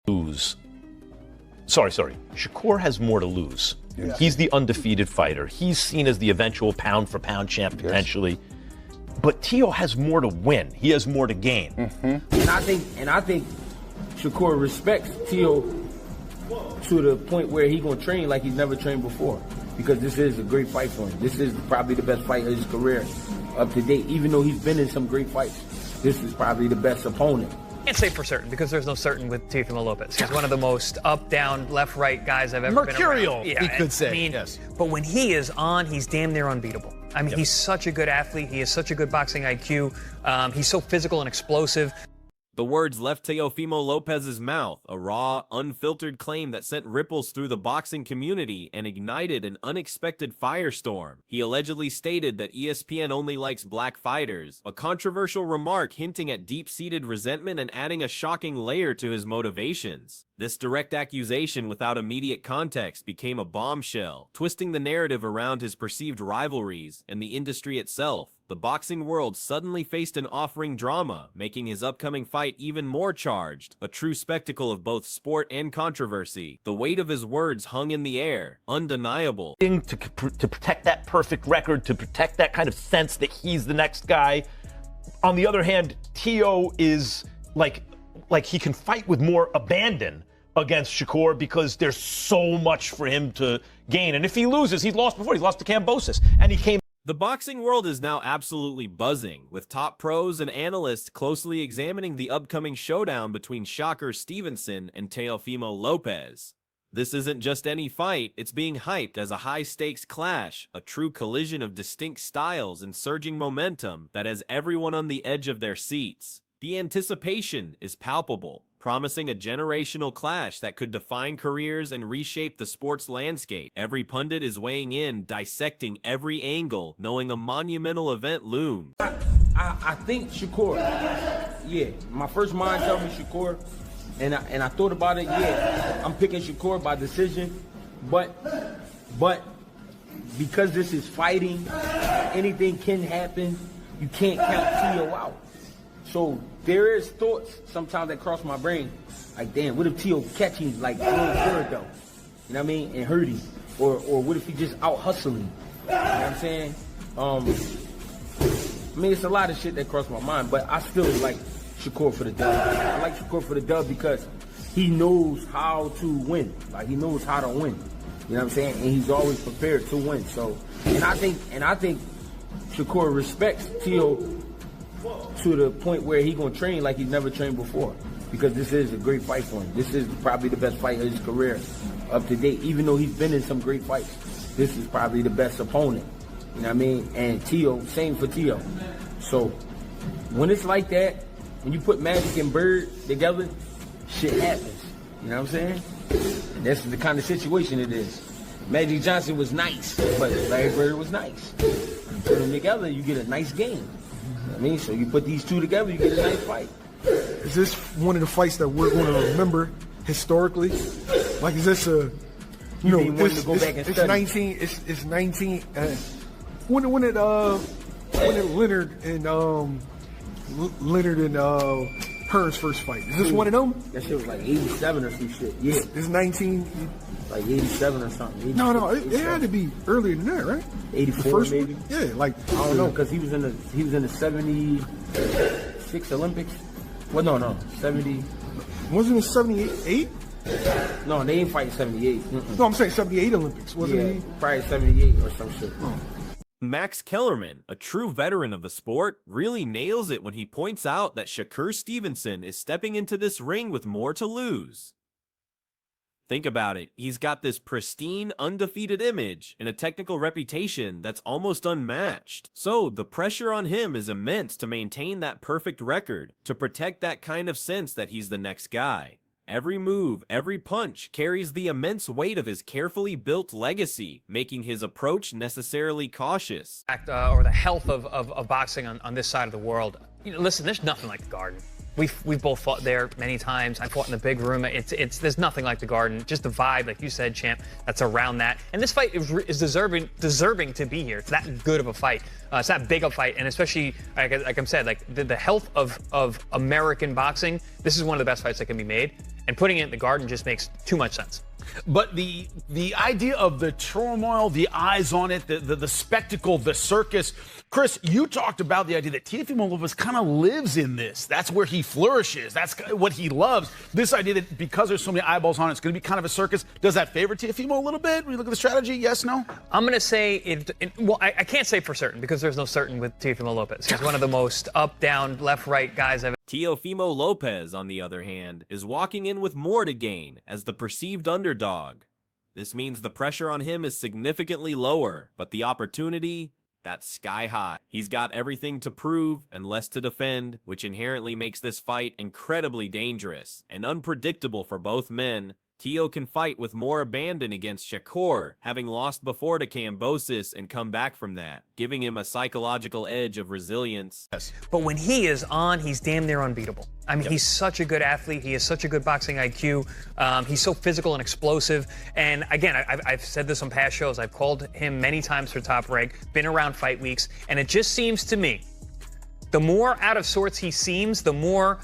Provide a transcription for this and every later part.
Lose. Sorry. Shakur has more to lose. Yeah. He's the undefeated fighter. He's seen as the eventual pound-for-pound champ potentially. Yes. But Teo has more to win. He has more to gain. Mm-hmm. And I think Shakur respects Teo to the point where he's gonna train like he's never trained before. Because this is a great fight for him. This is probably the best fight of his career up to date. Even though he's been in some great fights, this is probably the best opponent. Can't say for certain because there's no certain with Teofimo Lopez. He's one of the most up, down, left, right guys I've ever been around. Mercurial, he could say. Yes. But when he is on, he's damn near unbeatable. I mean, he's such a good athlete. He has such a good boxing IQ. He's so physical and explosive. The words left Teofimo Lopez's mouth, a raw, unfiltered claim that sent ripples through the boxing community and ignited an unexpected firestorm. He allegedly stated that ESPN only likes black fighters, a controversial remark hinting at deep-seated resentment and adding a shocking layer to his motivations. This direct accusation without immediate context became a bombshell, twisting the narrative around his perceived rivalries and the industry itself. The boxing world suddenly faced an off-ring drama, making his upcoming fight even more charged, a true spectacle of both sport and controversy. The weight of his words hung in the air, undeniable. To protect that perfect record, to protect that kind of sense that he's the next guy. On the other hand, Teo is like he can fight with more abandon against Shakur because there's so much for him to gain. And if he loses, he's lost before. He's lost to Kambosos. And he came. The boxing world is now absolutely buzzing, with top pros and analysts closely examining the upcoming showdown between Shakur Stevenson and Teofimo Lopez. This isn't just any fight, it's being hyped as a high-stakes clash, a true collision of distinct styles and surging momentum that has everyone on the edge of their seats. The anticipation is palpable, promising a generational clash that could define careers and reshape the sports landscape. Every pundit is weighing in, dissecting every angle, knowing a monumental event looms. I think Shakur, my first mind tells me Shakur, and I thought about it, I'm picking Shakur by decision, but because this is fighting, anything can happen, you can't count Teo out. So there is thoughts sometimes that cross my brain, like, damn, what if Teo catch him like real good though? You know what I mean? And hurt him. Or what if he just out hustling? You know what I'm saying? I mean, it's a lot of shit that crossed my mind, but I still like Shakur for the dub. I like Shakur for the dub because he knows how to win. Like, he knows how to win. You know what I'm saying? And he's always prepared to win. So, and I think Shakur respects Teo to the point where he's gonna train like he's never trained before, because this is a great fight for him. This is probably the best fight of his career up to date. Even though he's been in some great fights, this is probably the best opponent. You know what I mean? And Teo, same for Teo. So when it's like that, when you put Magic and Bird together, shit happens. You know what I'm saying? And that's the kind of situation it is. Magic Johnson was nice, but Larry Bird was nice. You put them together, you get a nice game. I mean, so you put these two together, you get a nice fight. Is this one of the fights that we're going to remember historically? Like, is this a, you know, this, to go back and it's 19. When did Leonard and Hearns first fight? Is this one of them? That shit was like 87 or some shit. Yeah, this 19. Like 87 or something. No, it had to be earlier than that, right? 84 maybe. Yeah, like I don't know, because he was in the 76 Olympics. Well, no, 70. Wasn't it 78? No, they ain't fighting 78. No, I'm saying 78 Olympics, wasn't he? Probably 78 or some shit. Max Kellerman, a true veteran of the sport, really nails it when he points out that Shakur Stevenson is stepping into this ring with more to lose. Think about it, he's got this pristine, undefeated image and a technical reputation that's almost unmatched. So the pressure on him is immense to maintain that perfect record, to protect that kind of sense that he's the next guy. Every move, every punch carries the immense weight of his carefully built legacy, making his approach necessarily cautious. Or the health of boxing on this side of the world. You know, listen, there's nothing like the Garden. We've both fought there many times. I fought in the big room. There's nothing like the Garden. Just the vibe, like you said, champ, that's around that. And this fight is deserving to be here. It's that good of a fight. It's that big a fight, and especially like I said, like the health of American boxing. This is one of the best fights that can be made. And putting it in the Garden just makes too much sense. But the idea of the turmoil, the eyes on it, the spectacle, the circus. Chris, you talked about the idea that Teofimo Lopez kind of lives in this. That's where he flourishes. That's what he loves. This idea that because there's so many eyeballs on it, it's going to be kind of a circus. Does that favor Teofimo a little bit when you look at the strategy? Yes, no? I'm going to say well, I can't say for certain because there's no certain with Teofimo Lopez. He's one of the most up, down, left, right guys I've Teofimo Lopez, on the other hand, is walking in with more to gain as the perceived underdog. This means the pressure on him is significantly lower, but the opportunity, that's sky high. He's got everything to prove and less to defend, which inherently makes this fight incredibly dangerous and unpredictable for both men. Teo can fight with more abandon against Shakur, having lost before to Kambosos and come back from that, giving him a psychological edge of resilience. But when he is on, he's damn near unbeatable. I mean, he's such a good athlete. He has such a good boxing IQ. He's so physical and explosive. And again, I've said this on past shows. I've called him many times for Top Rank, been around fight weeks, and it just seems to me, the more out of sorts he seems, the more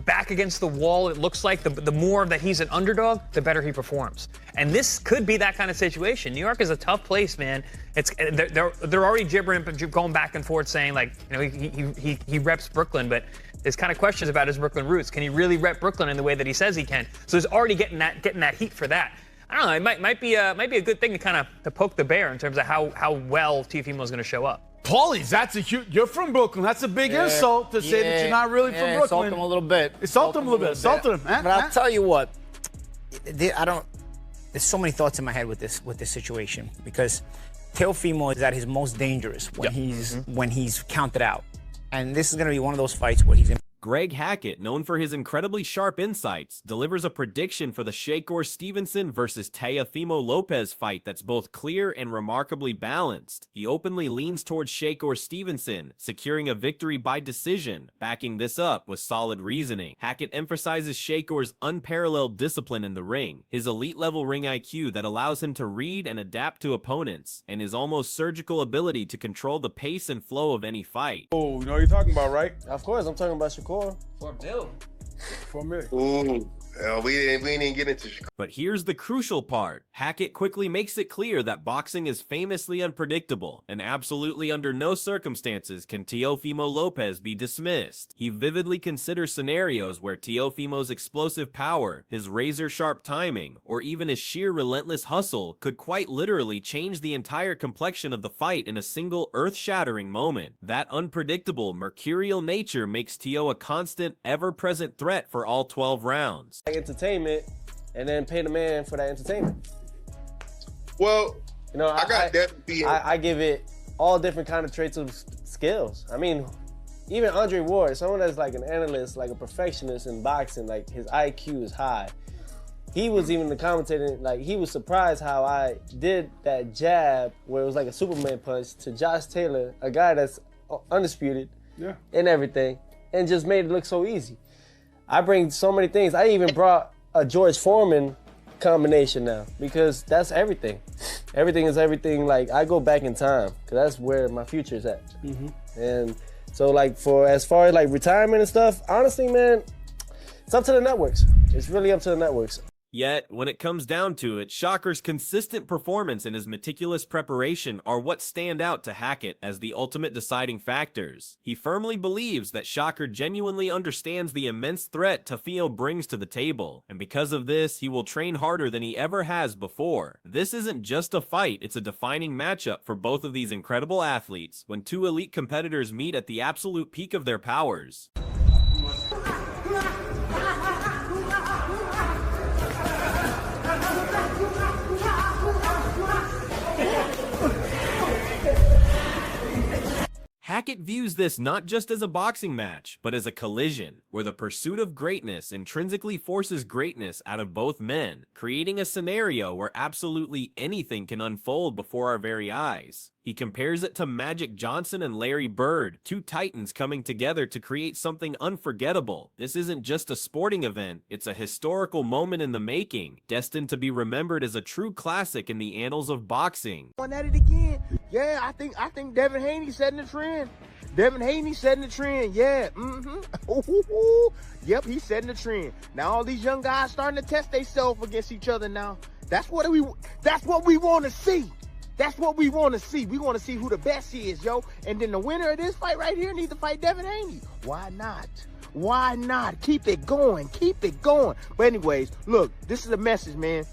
back against the wall it looks like, the more that he's an underdog, the better he performs. And this could be that kind of situation. New York is a tough place, man. They're already gibbering, going back and forth, saying like, you know, he reps Brooklyn, but there's kind of questions about his Brooklyn roots. Can he really rep Brooklyn in the way that he says he can? So he's already getting that heat for that. I don't know. It might be a good thing to kind of to poke the bear in terms of how well Teofimo is going to show up. Paulies, that's a huge. You're from Brooklyn. That's a big insult to say that you're not really from Brooklyn. Insult him a little bit. Insult him a little bit. Insult him. But I'll tell you what. There's so many thoughts in my head with this situation because Teofimo is at his most dangerous when he's counted out, and this is going to be one of those fights where he's in. Greg Hackett, known for his incredibly sharp insights, delivers a prediction for the Shakur Stevenson versus Teofimo Lopez fight that's both clear and remarkably balanced. He openly leans towards Shakur Stevenson, securing a victory by decision, backing this up with solid reasoning. Hackett emphasizes Shakur's unparalleled discipline in the ring, his elite-level ring IQ that allows him to read and adapt to opponents, and his almost surgical ability to control the pace and flow of any fight. Oh, you know what you're talking about, right? Of course, I'm talking about Shakur. For a minute. Ooh, we didn't even get into Shakur. But here's the crucial part. Hackett quickly makes it clear that boxing is famously unpredictable, and absolutely under no circumstances can Teofimo Lopez be dismissed. He vividly considers scenarios where Teofimo's explosive power, his razor-sharp timing, or even his sheer relentless hustle could quite literally change the entire complexion of the fight in a single earth-shattering moment. That unpredictable, mercurial nature makes Teo a constant, ever-present threat for all 12 rounds. Entertainment, and then pay the man for that entertainment. Well, you know, I give it all different kind of traits of skills. I mean, even Andre Ward, someone that's like an analyst, like a perfectionist in boxing, like his IQ is high. He was even the commentator, like he was surprised how I did that jab where it was like a Superman punch to Josh Taylor, a guy that's undisputed and everything, and just made it look so easy. I bring so many things. I even brought a George Foreman combination now because that's everything. Everything is everything. Like I go back in time because that's where my future is at. And so like as far as like retirement and stuff, honestly, man, it's up to the networks. It's really up to the networks. Yet, when it comes down to it, Shakur's consistent performance and his meticulous preparation are what stand out to Hackett as the ultimate deciding factors. He firmly believes that Shakur genuinely understands the immense threat Teofimo brings to the table, and because of this, he will train harder than he ever has before. This isn't just a fight, it's a defining matchup for both of these incredible athletes when two elite competitors meet at the absolute peak of their powers. Hackett views this not just as a boxing match, but as a collision, where the pursuit of greatness intrinsically forces greatness out of both men, creating a scenario where absolutely anything can unfold before our very eyes. He compares it to Magic Johnson and Larry Bird, two titans coming together to create something unforgettable. This isn't just a sporting event, it's a historical moment in the making, destined to be remembered as a true classic in the annals of boxing. At it again. Yeah, I think Devin Haney setting the trend. Devin Haney setting the trend. Yeah. Yep, he's setting the trend. Now all these young guys starting to test themselves against each other now. That's what we want to see. That's what we want to see. We want to see who the best is, yo. And then the winner of this fight right here needs to fight Devin Haney. Why not? Why not? Keep it going. Keep it going. But anyways, look, this is a message, man.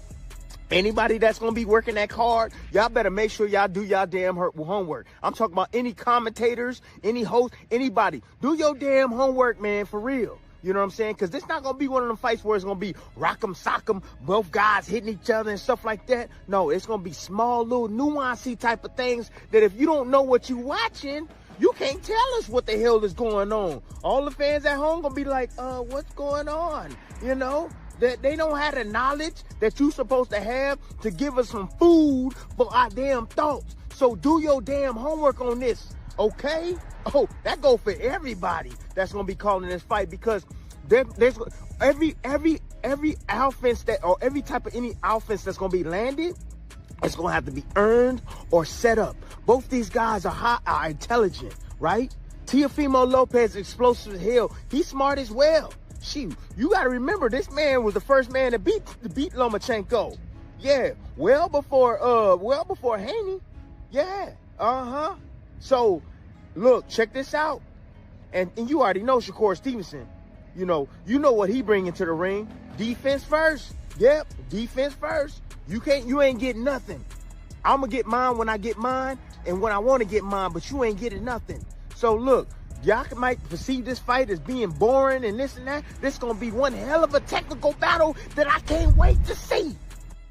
Anybody that's going to be working that hard, y'all better make sure y'all do y'all damn homework. I'm talking about any commentators, any host, anybody. Do your damn homework, man, for real. You know what I'm saying? Because this not going to be one of them fights where it's going to be rock'em sock'em, both guys hitting each other and stuff like that. No, it's going to be small, little nuancey type of things that if you don't know what you watching, you can't tell us what the hell is going on. All the fans at home going to be like, what's going on? You know? That they don't have the knowledge that you're supposed to have to give us some food for our damn thoughts. So do your damn homework on this, okay? Oh, that go for everybody that's gonna be calling this fight, because there's every offense that, or every type of any offense that's gonna be landed, it's gonna have to be earned or set up. Both these guys are intelligent, right? Teofimo Lopez, explosive as hell. He's smart as well. Shoot, you got to remember, this man was the first man to beat Lomachenko. Yeah, well before Haney. Yeah, So, look, check this out. And you already know Shakur Stevenson. You know what he bringing to the ring. Defense first. Yep, defense first. You ain't getting nothing. I'm going to get mine when I get mine and when I want to get mine, but you ain't getting nothing. So, look. Y'all might perceive this fight as being boring and this and that. This is going to be one hell of a technical battle that I can't wait to see.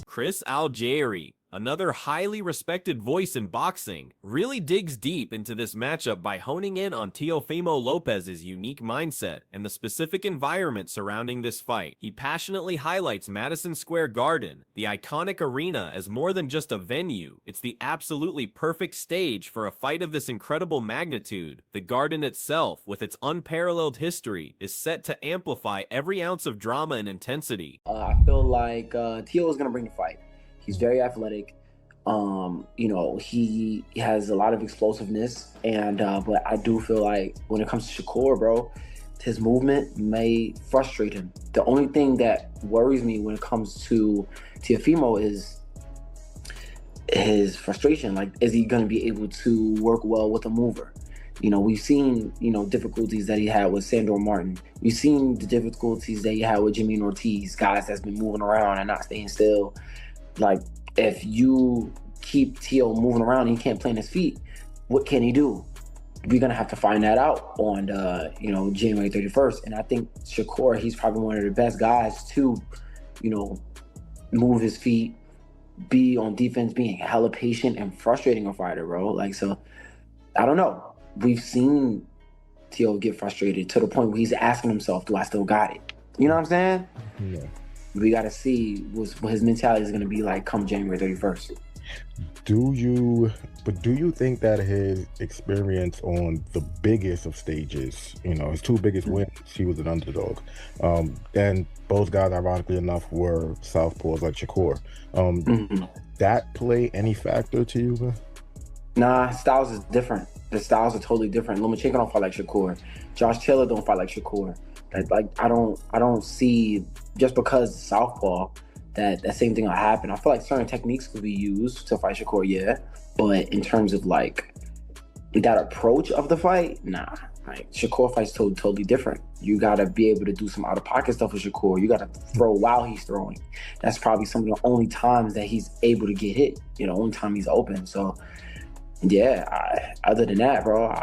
Chris Algieri, another highly respected voice in boxing, really digs deep into this matchup by honing in on Teofimo Lopez's unique mindset and the specific environment surrounding this fight. He passionately highlights Madison Square Garden, the iconic arena, as more than just a venue. It's the absolutely perfect stage for a fight of this incredible magnitude. The Garden itself, with its unparalleled history, is set to amplify every ounce of drama and intensity. I feel like Teo is going to bring the fight. He's very athletic. He has a lot of explosiveness, and but I do feel like when it comes to Shakur, bro, his movement may frustrate him. The only thing that worries me when it comes to Teofimo is his frustration. Like, is he going to be able to work well with a mover? We've seen, difficulties that he had with Sandor Martin. We've seen the difficulties that he had with Jimmy Ortiz, guys that's been moving around and not staying still. Like, if you keep Teo moving around and he can't plant his feet, what can he do? We're going to have to find that out on, January 31st. And I think Shakur, he's probably one of the best guys to, move his feet, be on defense, being hella patient and frustrating a fighter, bro. Like, so, I don't know. We've seen Teo get frustrated to the point where he's asking himself, do I still got it? You know what I'm saying? Yeah. We got to see what his mentality is going to be like come January 31st. Do you think that his experience on the biggest of stages, his two biggest wins, he was an underdog. And both guys, ironically enough, were southpaws like Shakur. That play any factor to you, man? Nah, styles is different. The styles are totally different. Lomachenko don't fight like Shakur. Josh Taylor don't fight like Shakur. Like I don't see, just because southpaw, that same thing will happen. I feel like certain techniques could be used to fight Shakur, yeah. But in terms of like that approach of the fight, nah. Like Shakur fights totally different. You gotta be able to do some out of pocket stuff with Shakur. You gotta throw while he's throwing. That's probably some of the only times that he's able to get hit. Only time he's open. So yeah, other than that, bro,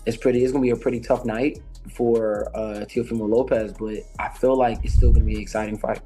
it's gonna be a pretty tough night for Teofimo Lopez, but I feel like it's still going to be an exciting fight.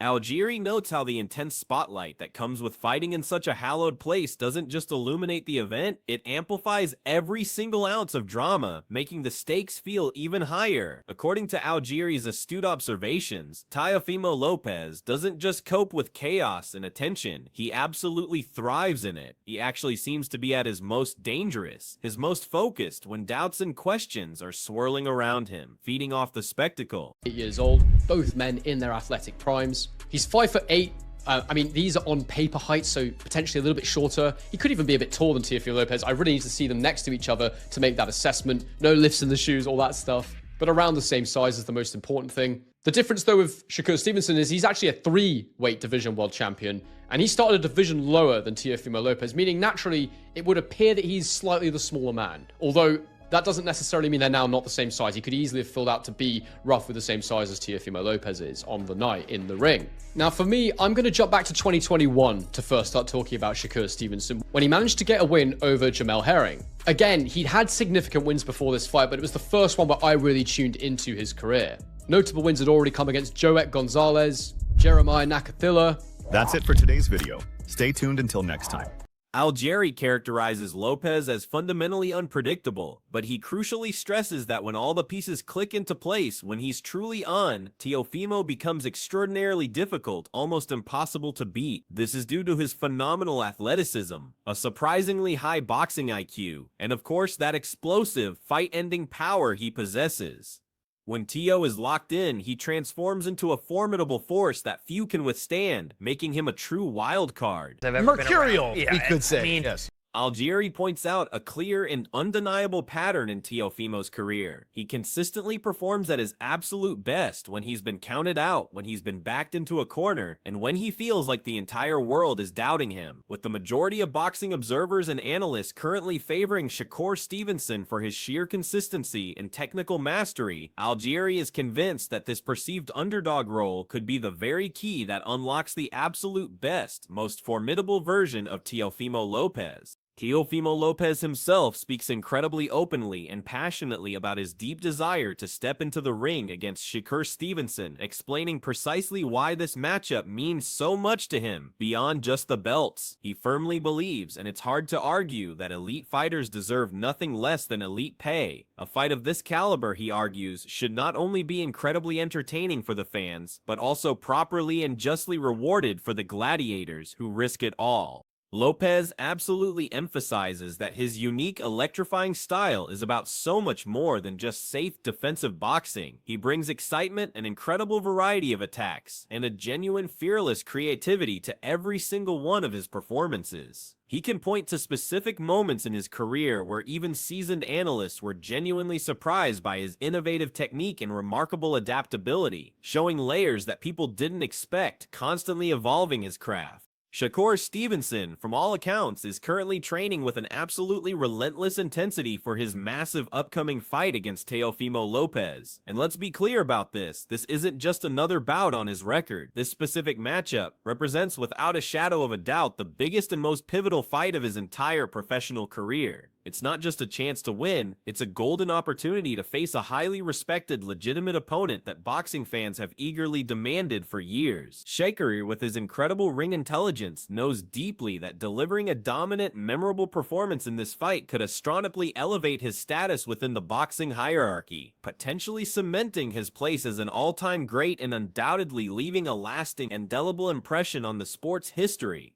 Algieri notes how the intense spotlight that comes with fighting in such a hallowed place doesn't just illuminate the event, it amplifies every single ounce of drama, making the stakes feel even higher. According to Algieri's astute observations, Teofimo Lopez doesn't just cope with chaos and attention, he absolutely thrives in it. He actually seems to be at his most dangerous, his most focused when doubts and questions are swirling around him, feeding off the spectacle. 8 years old, both men in their athletic primes. He's 5'8", I mean, these are on paper heights, so potentially a little bit shorter. He could even be a bit taller than Teofimo Lopez. I really need to see them next to each other to make that assessment. No lifts in the shoes, all that stuff. But around the same size is the most important thing. The difference, though, with Shakur Stevenson is he's actually a 3-weight division world champion, and he started a division lower than Teofimo Lopez, meaning naturally it would appear that he's slightly the smaller man. Although that doesn't necessarily mean they're now not the same size. He could easily have filled out to be roughly the same size as Teofimo Lopez is on the night in the ring. Now, for me, I'm going to jump back to 2021 to first start talking about Shakur Stevenson, when he managed to get a win over Jamel Herring. Again, he'd had significant wins before this fight, but it was the first one where I really tuned into his career. Notable wins had already come against Joet Gonzalez, Jeremiah Nakathila. That's it for today's video. Stay tuned until next time. Algieri characterizes Lopez as fundamentally unpredictable, but he crucially stresses that when all the pieces click into place, when he's truly on, Teofimo becomes extraordinarily difficult, almost impossible to beat. This is due to his phenomenal athleticism, a surprisingly high boxing IQ, and of course that explosive, fight-ending power he possesses. When Teo is locked in, he transforms into a formidable force that few can withstand, making him a true wild card. Mercurial, we could say. Yes. Algieri points out a clear and undeniable pattern in Teofimo's career. He consistently performs at his absolute best when he's been counted out, when he's been backed into a corner, and when he feels like the entire world is doubting him. With the majority of boxing observers and analysts currently favoring Shakur Stevenson for his sheer consistency and technical mastery, Algieri is convinced that this perceived underdog role could be the very key that unlocks the absolute best, most formidable version of Teofimo Lopez. Teofimo Lopez himself speaks incredibly openly and passionately about his deep desire to step into the ring against Shakur Stevenson, explaining precisely why this matchup means so much to him, beyond just the belts. He firmly believes, and it's hard to argue, that elite fighters deserve nothing less than elite pay. A fight of this caliber, he argues, should not only be incredibly entertaining for the fans, but also properly and justly rewarded for the gladiators who risk it all. Lopez absolutely emphasizes that his unique, electrifying style is about so much more than just safe defensive boxing. He brings excitement, an incredible variety of attacks, and a genuine fearless creativity to every single one of his performances. He can point to specific moments in his career where even seasoned analysts were genuinely surprised by his innovative technique and remarkable adaptability, showing layers that people didn't expect, constantly evolving his craft. Shakur Stevenson, from all accounts, is currently training with an absolutely relentless intensity for his massive upcoming fight against Teofimo Lopez. And let's be clear about this isn't just another bout on his record. This specific matchup represents without a shadow of a doubt the biggest and most pivotal fight of his entire professional career. It's not just a chance to win, it's a golden opportunity to face a highly respected, legitimate opponent that boxing fans have eagerly demanded for years. Shakur, with his incredible ring intelligence, knows deeply that delivering a dominant, memorable performance in this fight could astronomically elevate his status within the boxing hierarchy, potentially cementing his place as an all-time great and undoubtedly leaving a lasting, indelible impression on the sport's history.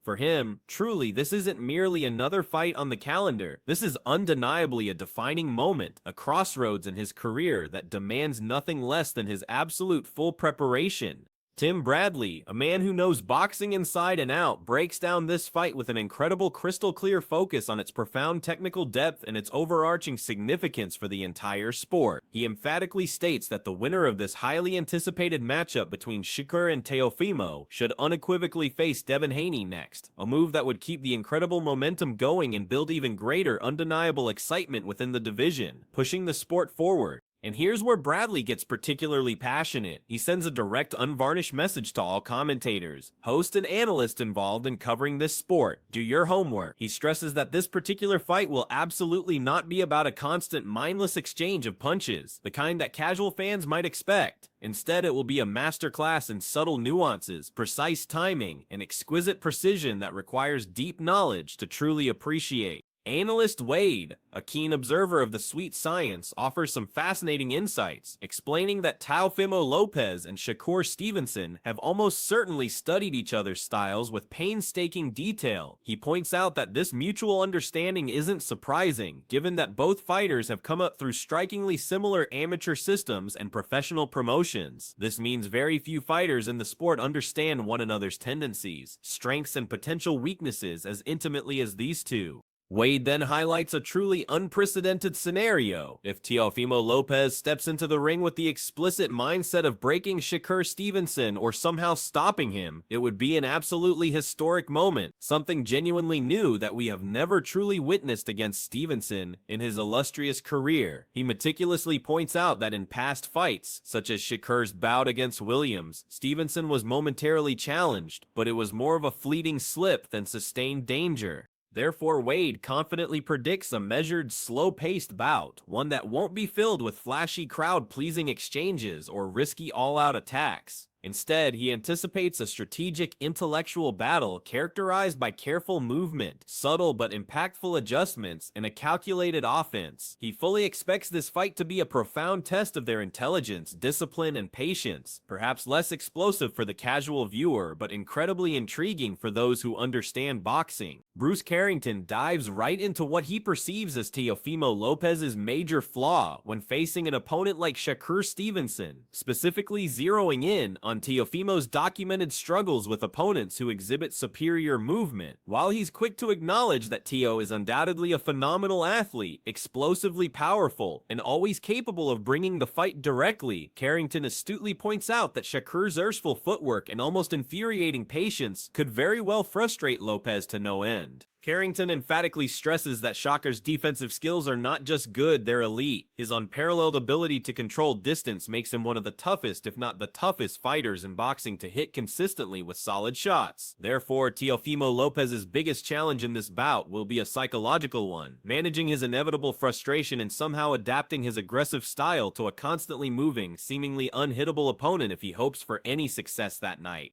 For him, truly, this isn't merely another fight on the calendar. This is undeniably a defining moment, a crossroads in his career that demands nothing less than his absolute full preparation. Tim Bradley, a man who knows boxing inside and out, breaks down this fight with an incredible crystal-clear focus on its profound technical depth and its overarching significance for the entire sport. He emphatically states that the winner of this highly anticipated matchup between Shakur and Teofimo should unequivocally face Devin Haney next, a move that would keep the incredible momentum going and build even greater undeniable excitement within the division, pushing the sport forward. And here's where Bradley gets particularly passionate. He sends a direct, unvarnished message to all commentators, hosts, and analysts involved in covering this sport. Do your homework. He stresses that this particular fight will absolutely not be about a constant, mindless exchange of punches, the kind that casual fans might expect. Instead, it will be a masterclass in subtle nuances, precise timing, and exquisite precision that requires deep knowledge to truly appreciate. Analyst Wade, a keen observer of the sweet science, offers some fascinating insights, explaining that Teofimo Lopez and Shakur Stevenson have almost certainly studied each other's styles with painstaking detail. He points out that this mutual understanding isn't surprising, given that both fighters have come up through strikingly similar amateur systems and professional promotions. This means very few fighters in the sport understand one another's tendencies, strengths, and potential weaknesses as intimately as these two. Wade then highlights a truly unprecedented scenario. If Teofimo Lopez steps into the ring with the explicit mindset of breaking Shakur Stevenson or somehow stopping him, it would be an absolutely historic moment, something genuinely new that we have never truly witnessed against Stevenson in his illustrious career. He meticulously points out that in past fights, such as Shakur's bout against Williams, Stevenson was momentarily challenged, but it was more of a fleeting slip than sustained danger. Therefore, Wade confidently predicts a measured, slow-paced bout, one that won't be filled with flashy crowd-pleasing exchanges or risky all-out attacks. Instead, he anticipates a strategic, intellectual battle characterized by careful movement, subtle but impactful adjustments, and a calculated offense. He fully expects this fight to be a profound test of their intelligence, discipline, and patience, perhaps less explosive for the casual viewer, but incredibly intriguing for those who understand boxing. Bruce Carrington dives right into what he perceives as Teofimo Lopez's major flaw when facing an opponent like Shakur Stevenson, specifically zeroing in on Teofimo's documented struggles with opponents who exhibit superior movement. While he's quick to acknowledge that Teo is undoubtedly a phenomenal athlete, explosively powerful, and always capable of bringing the fight directly, Carrington astutely points out that Shakur's urgeful footwork and almost infuriating patience could very well frustrate Lopez to no end. Carrington emphatically stresses that Shakur's defensive skills are not just good, they're elite. His unparalleled ability to control distance makes him one of the toughest, if not the toughest, fighters in boxing to hit consistently with solid shots. Therefore, Teofimo Lopez's biggest challenge in this bout will be a psychological one, managing his inevitable frustration and somehow adapting his aggressive style to a constantly moving, seemingly unhittable opponent if he hopes for any success that night.